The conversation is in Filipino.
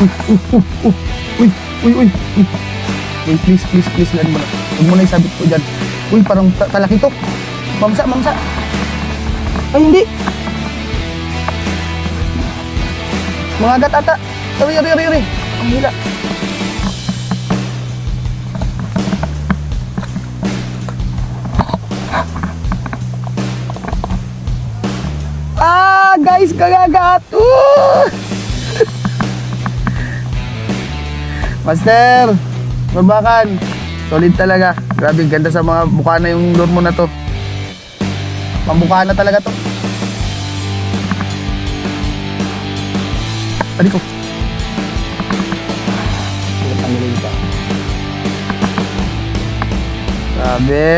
Uy, uy, uy, uy. Uy, please, please, please, lan mo na. Huwag mo na isabit ko dyan. Uy, parang talaki to. Mamsa, mamsa. Ay, hindi. Mga agat ata. Ari, ari, ari, ari. Ang hila. Ah, guys, kagagat. Master, babakan. Solid talaga. Grabe, ganda sa mga bukana yung lure mo na to. Pambukana talaga to. Tadi ko. Grabe.